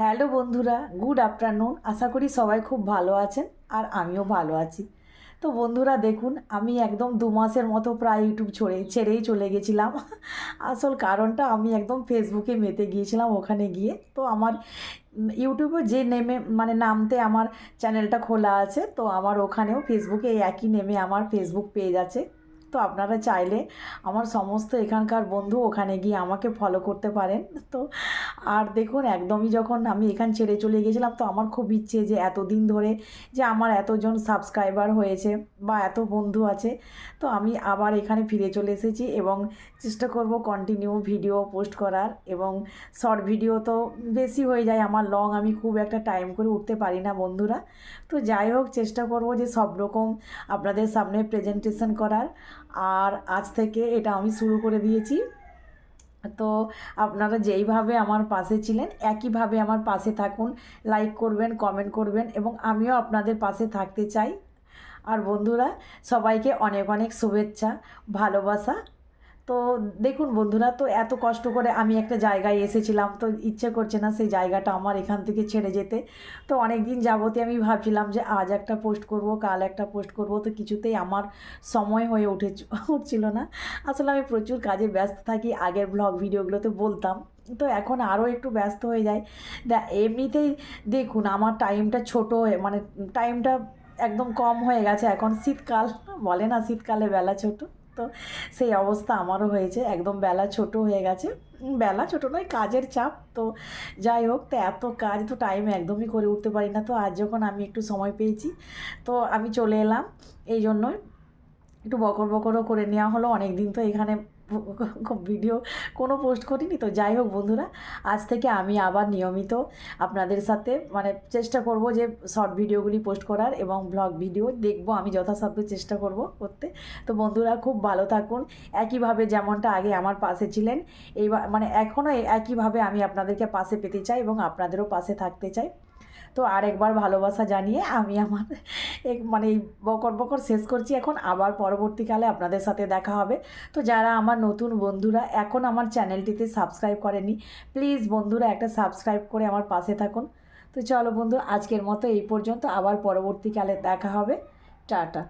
Hello বন্ধুরা, good afternoon. আশা করি সবাই খুব ভালো আছেন আর আমিও ভালো আছি। তো বন্ধুরা দেখুন, আমি একদম 2 মাসের মতো প্রায় ইউটিউব ছেড়েই চলে গেছিলাম। আসল কারণটা, আমি একদম ফেসবুকে মেতে গিয়েছিলাম। ওখানে গিয়ে তো আমার ইউটিউবে যে নেমে নামতে আমার চ্যানেলটা খোলা আছে, তো আমার ওখানেও ফেসবুকে এই একই নেমে আমার ফেসবুক পেজ আছে। তো আপনারা চাইলে আমার সমস্ত এখানকার বন্ধু ওখানে গিয়ে আমাকে ফলো করতে পারেন। তো আর দেখুন, একদমই যখন আমি এখান ছেড়ে চলে গেছিলাম, তো আমার খুব ইচ্ছে যে এতদিন ধরে যে আমার এতজন সাবস্ক্রাইবার হয়েছে বা এত বন্ধু আছে, তো আমি আবার এখানে ফিরে চলে এসেছি এবং চেষ্টা করব কন্টিনিউ ভিডিও পোস্ট করার। এবং শর্ট ভিডিও তো বেশি হয়ে যায় আমার, লং আমি খুব একটা টাইম করে উঠতে পারি না বন্ধুরা। তো যাই হোক, চেষ্টা করব যে সব রকম আপনাদের সামনে প্রেজেন্টেশন করার। আর আজ থেকে এটা আমি শুরু করে দিয়েছি। তো আপনারা যেইভাবে আমার পাশে ছিলেন একইভাবে আমার পাশে থাকুন, লাইক করবেন, কমেন্ট করবেন, এবং আমিও আপনাদের পাশে থাকতে চাই। আর বন্ধুরা, সবাইকে অনেক অনেক শুভেচ্ছা, ভালোবাসা। তো দেখুন বন্ধুরা, তো এত কষ্ট করে আমি একটা জায়গায় এসেছিলাম, তো ইচ্ছে করছে না সেই জায়গাটা আমার এখান থেকে ছেড়ে যেতে। তো অনেক দিন যাবতীয় আমি ভাবছিলাম যে আজ একটা পোস্ট করব, কাল একটা পোস্ট করব, তো কিছুতেই আমার সময় হয়ে উঠছিল না। আসলে আমি প্রচুর কাজে ব্যস্ত থাকি, আগের ব্লগ ভিডিওগুলোতে বলতাম। তো এখন আরও একটু ব্যস্ত হয়ে যায়। এমনিতেই দেখুন, আমার টাইমটা ছোটো টাইমটা একদম কম হয়ে গেছে। এখন শীতকাল, বলে না শীতকালে বেলা ছোট, তো সেই অবস্থা আমারও হয়েছে, একদম বেলা ছোট হয়ে গেছে। বেলা ছোট নয়, কাজের চাপ। তো যাই হোক, তো এত কাজ তো টাইমে একদমই করে উঠতে পারি না। তো আজ যখন আমি একটু সময় পেয়েছি, তো আমি চলে এলাম। এই জন্যই একটু বকর বকরও করে নেওয়া হলো। অনেক দিন তো এখানে ভিডিও কোনো পোস্ট করিনি। তো যাই হোক বন্ধুরা, আজ থেকে আমি আবার নিয়মিত আপনাদের সাথে চেষ্টা করব যে শর্ট ভিডিওগুলি পোস্ট করার, এবং ব্লগ ভিডিও দেখবো আমি যথাসাধ্য চেষ্টা করব করতে। তো বন্ধুরা, খুব ভালো থাকুন। একইভাবে যেমনটা আগে আমার পাশে ছিলেন, এইবার এখনও একইভাবে আমি আপনাদেরকে পাশে পেতে চাই এবং আপনাদেরও পাশে থাকতে চাই। তো আরেকবার ভালোবাসা জানিয়ে আমি আমার এই বকর বকর শেষ করছি। এখন আবার পরবর্তীকালে আপনাদের সাথে দেখা হবে। তো যারা আমার নতুন বন্ধুরা এখন আমার চ্যানেলটিতে সাবস্ক্রাইব করেনি, প্লিজ বন্ধুরা একটা সাবস্ক্রাইব করে আমার পাশে থাকুন। তো চলো বন্ধু, আজকের মতো এই পর্যন্ত, আবার পরবর্তীকালে দেখা হবে। টাটা।